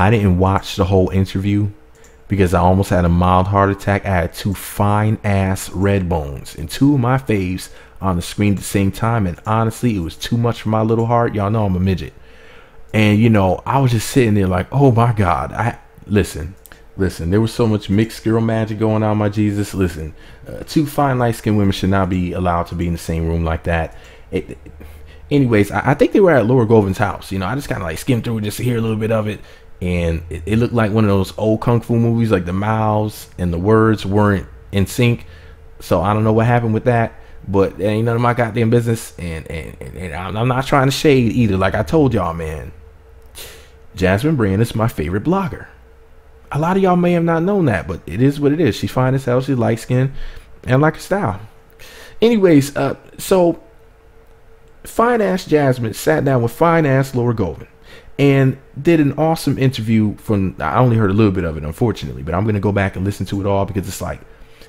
I didn't watch the whole interview because I almost had a mild heart attack. I had two fine ass Redbones and two of my faves on the screen at the same time, and honestly, it was too much for my little heart. Y'all know I'm a midget, and you know, I was just sitting there like, oh my god. Listen, there was so much mixed girl magic going on, my Jesus. Listen, two fine light-skinned women should not be allowed to be in the same room like that. Anyways, I think they were at Laura Govan's house. You know, I just kind of like skimmed through just to hear a little bit of it. And it looked like one of those old kung fu movies, like the mouths and the words weren't in sync. So I don't know what happened with that, but it ain't none of my goddamn business. And I'm not trying to shade either. Like I told y'all, man, Jasmine Brand is my favorite blogger. A lot of y'all may have not known that, but it is what it is. She's fine as hell. She's light skinned and I like her style. Anyways, so fine ass Jasmine sat down with fine ass Laura Govan and did an awesome interview. I only heard a little bit of it, unfortunately, but I'm going to go back and listen to it all because it's like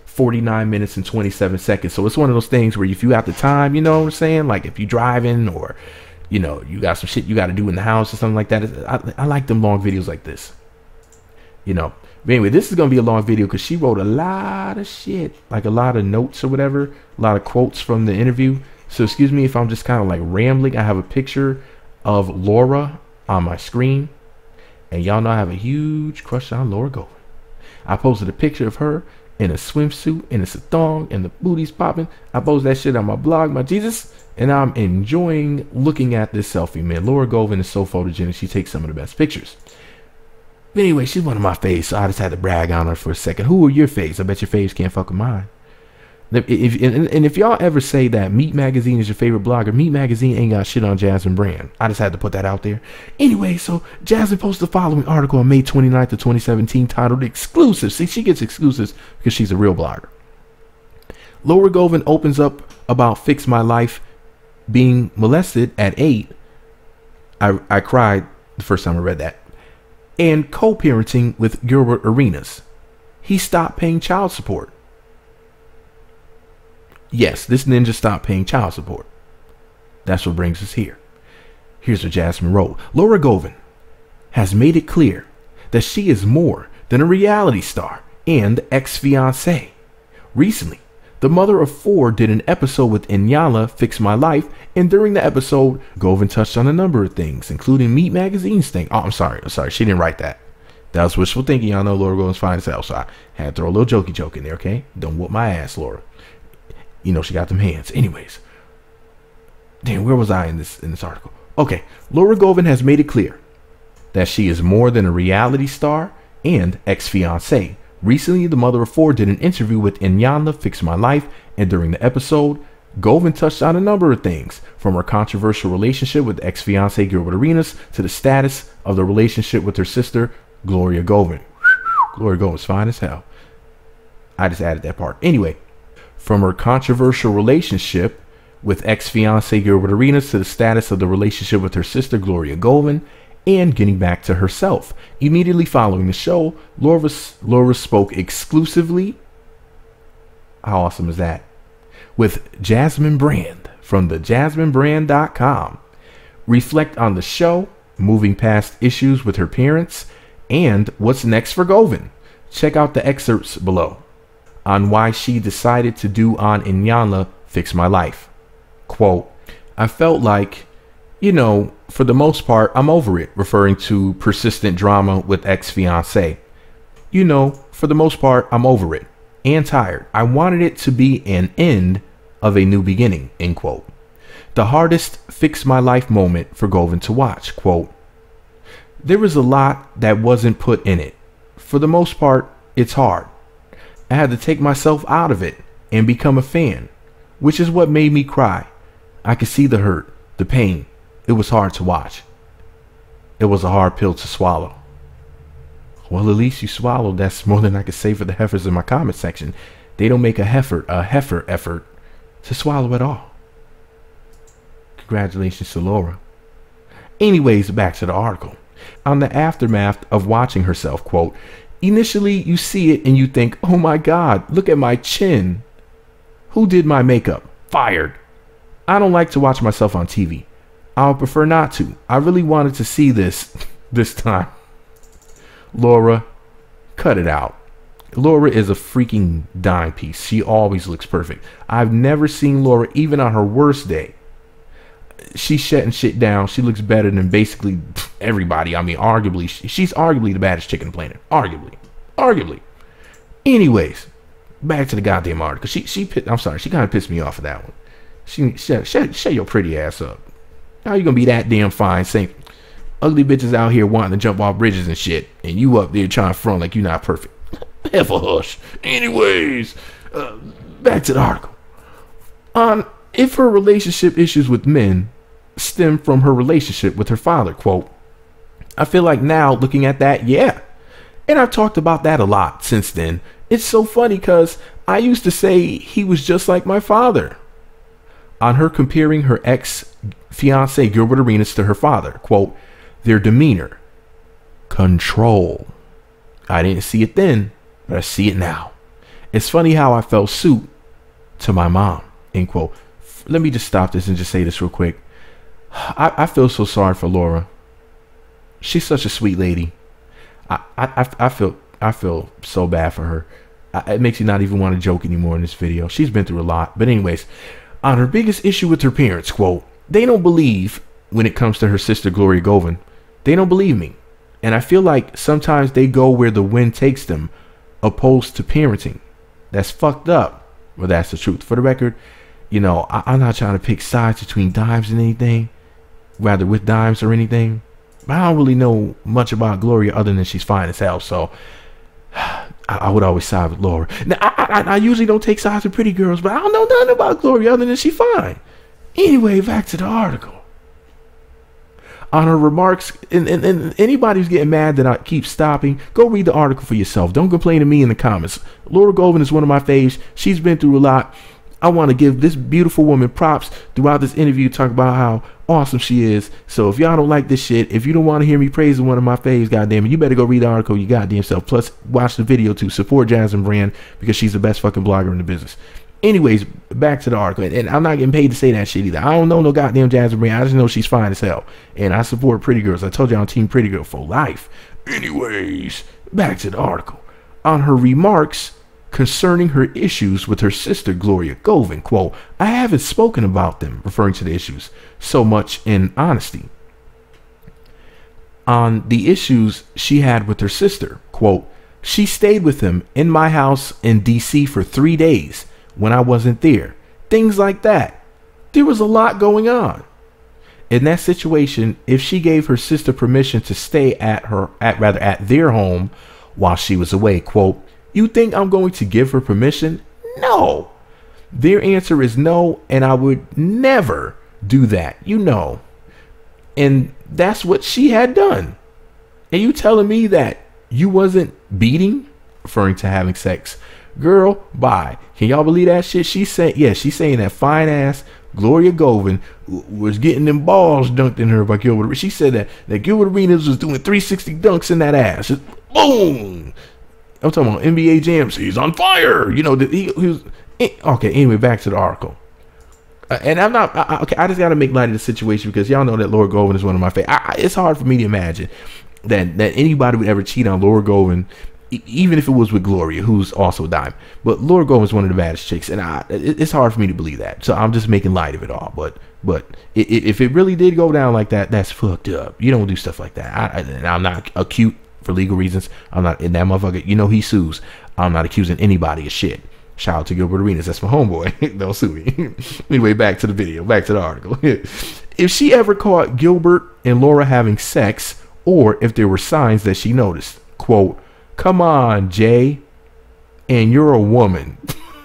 49 minutes and 27 seconds. So it's one of those things where if you have the time, you know what I'm saying? Like if you're driving or, you know, you got some shit you got to do in the house or something like that. I like them long videos like this, you know. But anyway, this is going to be a long video because she wrote a lot of shit, like a lot of notes or whatever, a lot of quotes from the interview. So excuse me if I'm just kind of like rambling. I have a picture of Laura on my screen, and y'all know I have a huge crush on Laura Govan. I posted a picture of her in a swimsuit and it's a thong and the booty's popping. I posted that shit on my blog, my Jesus, and I'm enjoying looking at this selfie, man. Laura Govan is so photogenic. She takes some of the best pictures. But anyway, she's one of my faves, so I just had to brag on her for a second. Who are your faves? I bet your faves can't fuck with mine. If y'all ever say that Meat Magazine is your favorite blogger, Meat Magazine ain't got shit on Jasmine Brand. I just had to put that out there. Anyway, so Jasmine posted the following article on May 29th of 2017 titled Exclusive. See, she gets exclusives because she's a real blogger. Laura Govan opens up about Fix My Life being molested at 8. I cried the first time I read that. And co-parenting with Gilbert Arenas. He stopped paying child support. Yes, this ninja stopped paying child support. That's what brings us here. Here's what Jasmine wrote. Laura Govan has made it clear that she is more than a reality star and ex-fiancé. Recently, the mother of 4 did an episode with Inyanla Fix My Life, and during the episode, Govan touched on a number of things, including Meat Magazine's thing. Oh, I'm sorry. She didn't write that. That was wishful thinking. Y'all know Laura Govan's fine as hell, so I had to throw a little jokey joke in there, okay? Don't whoop my ass, Laura. You know she got them hands. Anyways, damn, where was I in this article? Okay, Laura Govan has made it clear that she is more than a reality star and ex-fiancé. Recently, the mother of 4 did an interview with Inyanla Fix My Life, and during the episode, Govan touched on a number of things, from her controversial relationship with ex-fiancé Gilbert Arenas to the status of the relationship with her sister Gloria Govan. Gloria Govan's fine as hell. I just added that part. Anyway. From her controversial relationship with ex-fiancé Gilbert Arenas to the status of the relationship with her sister Gloria Govan, and getting back to herself. Immediately following the show, Laura spoke exclusively, how awesome is that, with Jasmine Brand from the JasmineBrand.com. Reflect on the show, moving past issues with her parents, and what's next for Govan. Check out the excerpts below on why she decided to do on Inyanla Fix My Life. Quote, I felt like, you know, for the most part, I'm over it, referring to persistent drama with ex-fiancé. You know, for the most part, I'm over it and tired. I wanted it to be an end of a new beginning, end quote. The hardest Fix My Life moment for Govan to watch. Quote, there was a lot that wasn't put in it. For the most part, it's hard. I had to take myself out of it and become a fan, which is what made me cry. I could see the hurt, the pain. It was hard to watch. It was a hard pill to swallow. Well, at least you swallowed. That's more than I could say for the heifers in my comment section. They don't make a heifer effort to swallow at all. Congratulations to Laura. Anyways, back to the article. On the aftermath of watching herself, quote, initially, you see it and you think, oh my God, look at my chin. Who did my makeup? Fired. I don't like to watch myself on TV. I would prefer not to. I really wanted to see this time. Laura, cut it out. Laura is a freaking dime piece. She always looks perfect. I've never seen Laura, even on her worst day. She's shutting shit down. She looks better than basically everybody. I mean, arguably, she's arguably the baddest chick on the planet. Arguably. Anyways, back to the goddamn article. I'm sorry, she kind of pissed me off with that one. Shut your pretty ass up. How you gonna be that damn fine saying ugly bitches out here wanting to jump off bridges and shit, and you up there trying to front like you're not perfect? Hell for hush. Anyways, back to the article. If her relationship issues with men stem from her relationship with her father, quote, I feel like now looking at that, yeah. And I've talked about that a lot since then. It's so funny because I used to say he was just like my father. On her comparing her ex-fiance Gilbert Arenas to her father, quote, their demeanor, control. I didn't see it then, but I see it now. It's funny how I fell suit to my mom, end quote. Let me just stop this and just say this real quick. I feel so sorry for Laura. She's such a sweet lady. I feel so bad for her. It makes you not even want to joke anymore in this video. She's been through a lot. But anyways, on her biggest issue with her parents, quote, they don't believe when it comes to her sister Gloria Govan. They don't believe me. And I feel like sometimes they go where the wind takes them, opposed to parenting. That's fucked up. Well, that's the truth. For the record, you know, I'm not trying to pick sides between dimes and anything, rather with dimes or anything. But I don't really know much about Gloria other than she's fine as hell. So I would always side with Laura. Now, I usually don't take sides with pretty girls, but I don't know nothing about Gloria other than she's fine. Anyway, back to the article. On her remarks, and anybody who's getting mad that I keep stopping, go read the article for yourself. Don't complain to me in the comments. Laura Govan is one of my faves. She's been through a lot. I want to give this beautiful woman props throughout this interview, talk about how awesome she is. So if y'all don't like this shit, if you don't want to hear me praising one of my faves, goddamn it, you better go read the article your goddamn self. Plus, watch the video to support Jasmine Brand because she's the best fucking blogger in the business. Anyways, back to the article. And I'm not getting paid to say that shit either. I don't know no goddamn Jasmine Brand. I just know she's fine as hell. And I support pretty girls. I told you I'm Team Pretty Girl for life. Anyways, back to the article. On her remarks concerning her issues with her sister Gloria Govan, quote, I haven't spoken about them, referring to the issues, so much in honesty. On the issues she had with her sister, quote, she stayed with him in my house in DC for 3 days when I wasn't there. Things like that. There was a lot going on. In that situation, if she gave her sister permission to stay at their home while she was away, quote, you think I'm going to give her permission? No. Their answer is no, and I would never do that, you know. And that's what she had done. And you telling me that you wasn't beating, referring to having sex? Girl, bye. Can y'all believe that shit? She's saying that fine ass Gloria Govan was getting them balls dunked in her by Gilbert. She said that Gilbert Arenas was doing 360 dunks in that ass. Just boom. I'm talking about NBA jams. He's on fire. You know, he was okay. Anyway, back to the article. And I'm not okay. I just got to make light of the situation because y'all know that Laura Govan is one of my favorites. It's hard for me to imagine that anybody would ever cheat on Laura Govan, even if it was with Gloria, who's also a dime. But Laura Govan is one of the baddest chicks, and it's hard for me to believe that. So I'm just making light of it all. But if it really did go down like that, that's fucked up. You don't do stuff like that. I'm not acute. For legal reasons, I'm not in that motherfucker. You know he sues. I'm not accusing anybody of shit. Shout out to Gilbert Arenas. That's my homeboy. Don't sue me. Anyway, back to the video. Back to the article. If she ever caught Gilbert and Laura having sex, or if there were signs that she noticed, quote, come on, Jay. And you're a woman.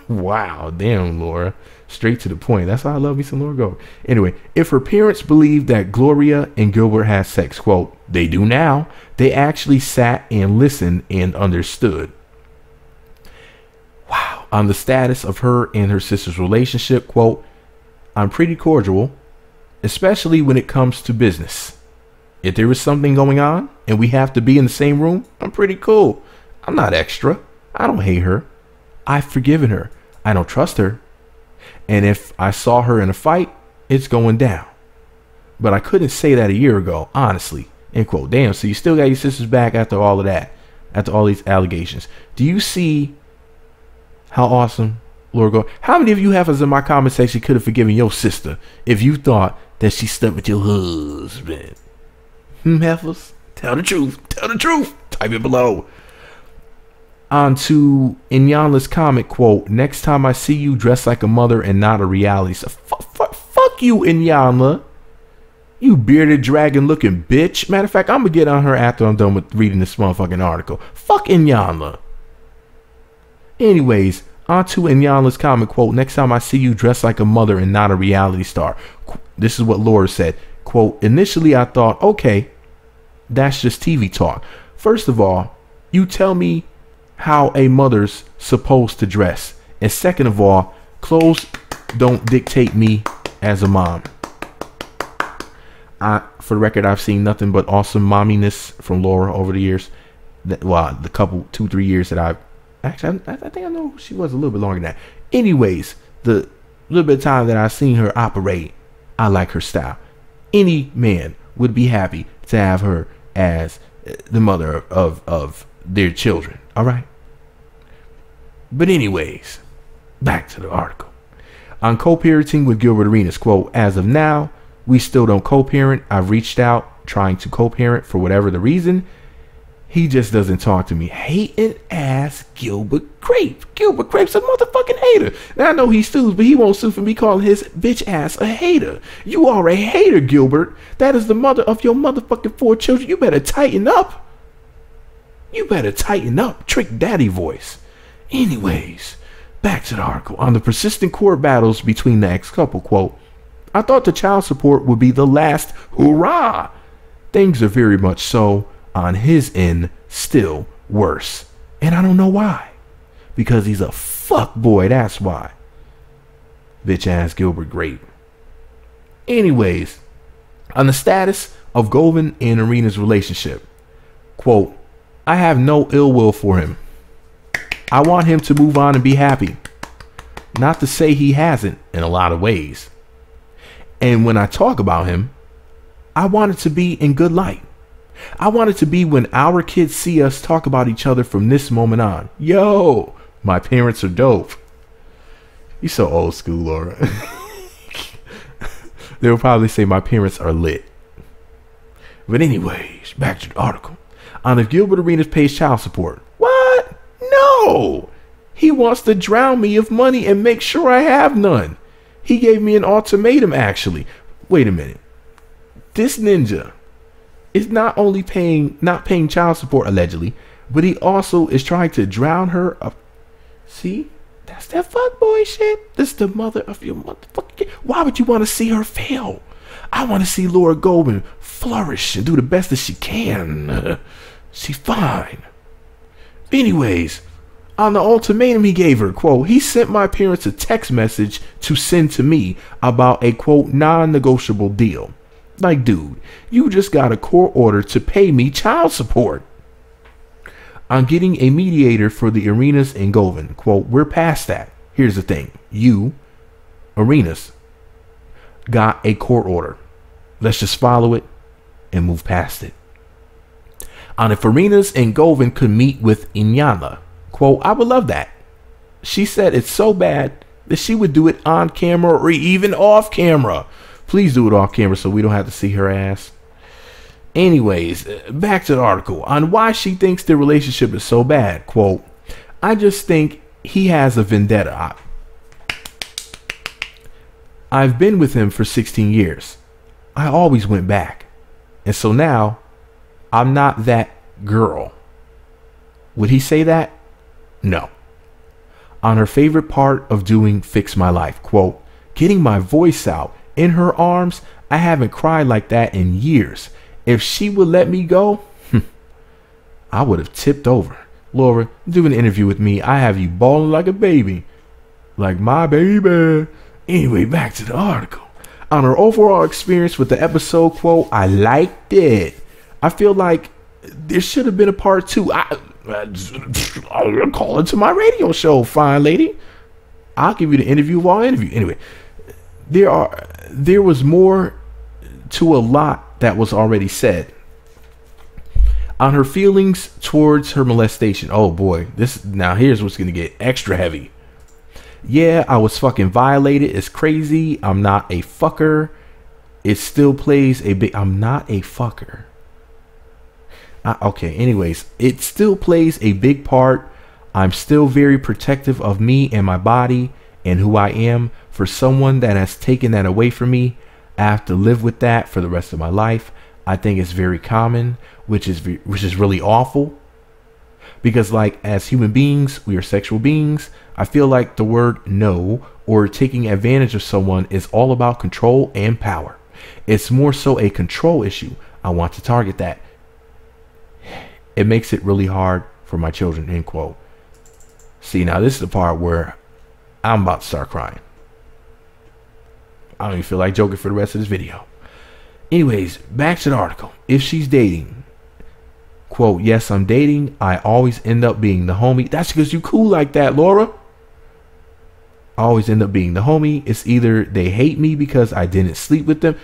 Wow. Damn, Laura. Straight to the point. That's why I love me some Laura Govan. Anyway, if her parents believed that Gloria and Gilbert had sex, quote, they do now. They actually sat and listened and understood. Wow. On the status of her and her sister's relationship, quote, I'm pretty cordial, especially when it comes to business. If there is something going on and we have to be in the same room, I'm pretty cool. I'm not extra. I don't hate her. I've forgiven her. I don't trust her. And if I saw her in a fight, it's going down. But I couldn't say that a year ago, honestly. End quote. Damn, so you still got your sister's back after all of that. after all these allegations. Do you see how awesome Laura Govan? How many of you have us in my comment section could have forgiven your sister if you thought that she slept with your husband? Heifers, tell the truth. Tell the truth. Type it below. On to Inyanla's comment, quote, next time I see you, dress like a mother and not a reality star. Fuck you, Inyanla. You bearded dragon looking bitch. Matter of fact, I'm going to get on her after I'm done with reading this motherfucking article. Fuck Inyanla. Anyways, on to Inyanla's comment, quote, next time I see you, dress like a mother and not a reality star. This is what Laura said, quote, initially I thought, okay, that's just TV talk. First of all, you tell me how a mother's supposed to dress. And second of all, clothes don't dictate me as a mom. For the record, I've seen nothing but awesome momminess from Laura over the years. Well, the couple, 2-3 years that I've actually, I think I know she was a little bit longer than that. Anyways, the little bit of time that I've seen her operate, I like her style. Any man would be happy to have her as the mother of their children. All right. But anyways, back to the article. On co-parenting with Gilbert Arenas, quote, as of now, we still don't co-parent. I've reached out trying to co-parent for whatever the reason. He just doesn't talk to me. Hating ass Gilbert Grape. Gilbert Grape's a motherfucking hater. Now I know he sues, but he won't sue for me calling his bitch ass a hater. You are a hater, Gilbert. That is the mother of your motherfucking 4 children. You better tighten up. You better tighten up. Trick daddy voice. Anyways, back to the article. On the persistent court battles between the ex-couple, quote, I thought the child support would be the last hurrah. Things are very much so on his end, still worse. And I don't know why. Because he's a fuck boy, that's why. Bitch ass Gilbert Grape. Anyways, on the status of Govan and Arenas' relationship, quote, I have no ill will for him. I want him to move on and be happy. Not to say he hasn't in a lot of ways. And when I talk about him, I want it to be in good light. I want it to be when our kids see us talk about each other from this moment on. Yo, my parents are dope. You so old school, Laura. They'll probably say my parents are lit. But anyways, back to the article. On if Gilbert Arenas pays child support. What? No. He wants to drown me of money and make sure I have none. He gave me an ultimatum, actually. Wait a minute. This ninja is not only not paying child support allegedly, but he also is trying to drown her up. See, that's that fuckboy shit. This is the mother of your motherfucking. Why would you want to see her fail? I want to see Laura Govan flourish and do the best that she can. She's fine. Anyways, on the ultimatum he gave her, quote, he sent my parents a text message to send to me about a, quote, non-negotiable deal. Like, dude, you just got a court order to pay me child support. I'm getting a mediator for the Arenas and Govan. Quote, we're past that. Here's the thing. You, Arenas, got a court order. Let's just follow it and move past it. On if Arenas and Govan could meet with Inyanla, quote, I would love that. She said it's so bad that she would do it on camera or even off camera. Please do it off camera so we don't have to see her ass. Anyways, back to the article on why she thinks their relationship is so bad. Quote, I just think he has a vendetta. I've been with him for 16 years. I always went back. And so now I'm not that girl. Would he say that? No. On her favorite part of doing Fix My Life, quote, getting my voice out in her arms, I haven't cried like that in years. If she would let me go, I would have tipped over. Laura, do an interview with me. I have you bawling like a baby. Like my baby. Anyway, back to the article. On her overall experience with the episode, quote, I liked it. I feel like there should have been a part 2. I'll call it to my radio show, fine lady. I'll give you the interview while I interview. Anyway, there was more to a lot that was already said. On her feelings towards her molestation. Oh boy, here's what's gonna get extra heavy. Yeah, I was fucking violated. It's crazy. I'm not a fucker. It still plays a big. I'm not a fucker. Okay, anyways, it still plays a big part. I'm still very protective of me and my body and who I am. For someone that has taken that away from me, I have to live with that for the rest of my life. I think it's very common, which is really awful. Because like as human beings, we are sexual beings. I feel like the word no or taking advantage of someone is all about control and power. It's more so a control issue. I want to target that. It makes it really hard for my children, end quote. See, now this is the part where I'm about to start crying. I don't even feel like joking for the rest of this video. Anyways, back to the article. If she's dating, quote, yes, I'm dating. I always end up being the homie. That's because you cool like that, Laura. I always end up being the homie. It's either they hate me because I didn't sleep with them.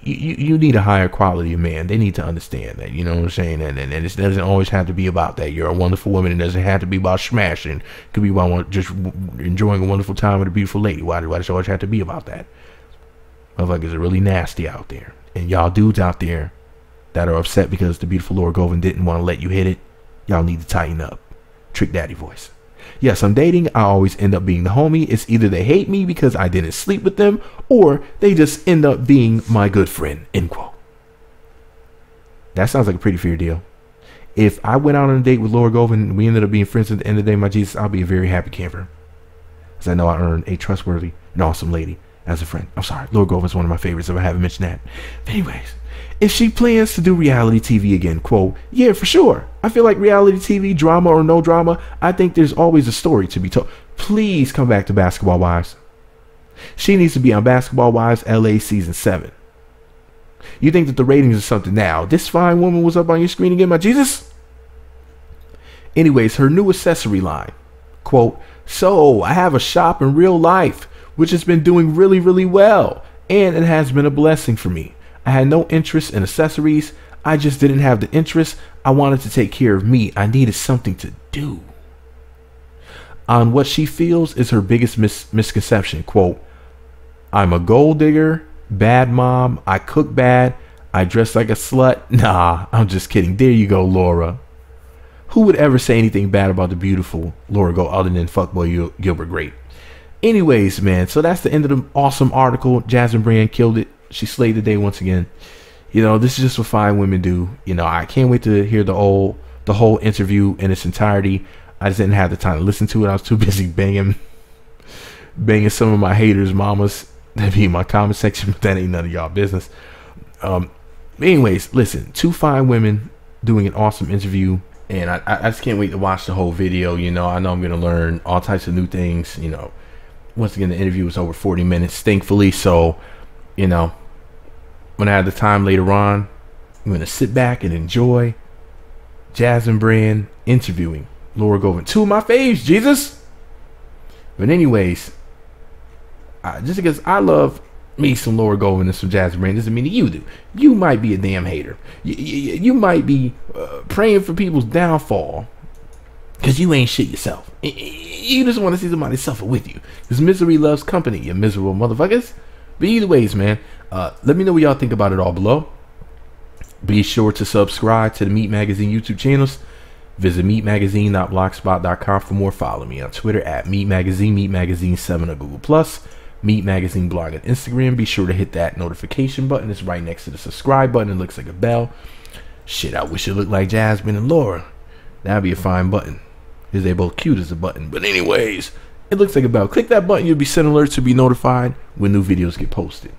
You need a higher quality of man. They need to understand that, you know what I'm saying? And it doesn't always have to be about that. You're a wonderful woman. It doesn't have to be about smashing. It could be about just enjoying a wonderful time with a beautiful lady. Why does it always have to be about that? Motherfuckers are really nasty out there. And y'all dudes out there that are upset because the beautiful Laura Govan didn't want to let you hit it, y'all need to tighten up. Trick Daddy voice. Yes, I'm dating. I always end up being the homie. It's either they hate me because I didn't sleep with them, or they just end up being my good friend, end quote. That sounds like a pretty fair deal. If I went out on a date with Laura Govan and we ended up being friends at the end of the day, my Jesus, I'll be a very happy camper. Because I know I earned a trustworthy and awesome lady as a friend. I'm sorry, Laura Govan's one of my favorites if I haven't mentioned that. But anyways, if she plans to do reality TV again, quote, yeah, for sure. I feel like reality TV, drama or no drama, I think there's always a story to be told. Please come back to Basketball Wives. She needs to be on Basketball Wives LA season 7. You think that the ratings are something now? This fine woman was up on your screen again, my Jesus? Anyways, her new accessory line, quote, so I have a shop in real life, which has been doing really, really well. And it has been a blessing for me. I had no interest in accessories. I just didn't have the interest. I wanted to take care of me. I needed something to do. On what she feels is her biggest misconception. Quote, I'm a gold digger, bad mom, I cook bad, I dress like a slut. Nah, I'm just kidding. There you go, Laura. Who would ever say anything bad about the beautiful Laura Go other than fuckboy Gilbert Grape? Anyways, man, so that's the end of the awesome article. Jasmine Brand killed it. She slayed the day once again. You know, this is just what fine women do. You know, I can't wait to hear the whole interview in its entirety. I just didn't have the time to listen to it. I was too busy banging some of my haters' mamas that be in my comment section, but that ain't none of y'all business. Anyways, listen, two fine women doing an awesome interview, and I just can't wait to watch the whole video. You know, I know I'm gonna learn all types of new things. You know, once again, the interview was over 40 minutes, thankfully. So, you know, when I have the time later on, I'm gonna sit back and enjoy Jasmine Brand interviewing Laura Govan. Two of my faves, Jesus. But anyways, just because I love me some Laura Govan and some Jasmine Brand doesn't mean that you do. You might be a damn hater. You might be praying for people's downfall because you ain't shit yourself. You just want to see somebody suffer with you. Because misery loves company, you miserable motherfuckers. But either ways, man, let me know what y'all think about it all below. Be sure to subscribe to the Meat Magazine YouTube channels. Visit meatmagazine.blogspot.com for more. Follow me on Twitter at Meat Magazine, Meat Magazine 7 on Google+, Meat Magazine blog and Instagram. Be sure to hit that notification button. It's right next to the subscribe button. It looks like a bell. Shit, I wish it looked like Jasmine and Laura. That'd be a fine button, because they're both cute as a button. But anyways, it looks like a bell. Click that button. You'll be sent alerts to be notified when new videos get posted.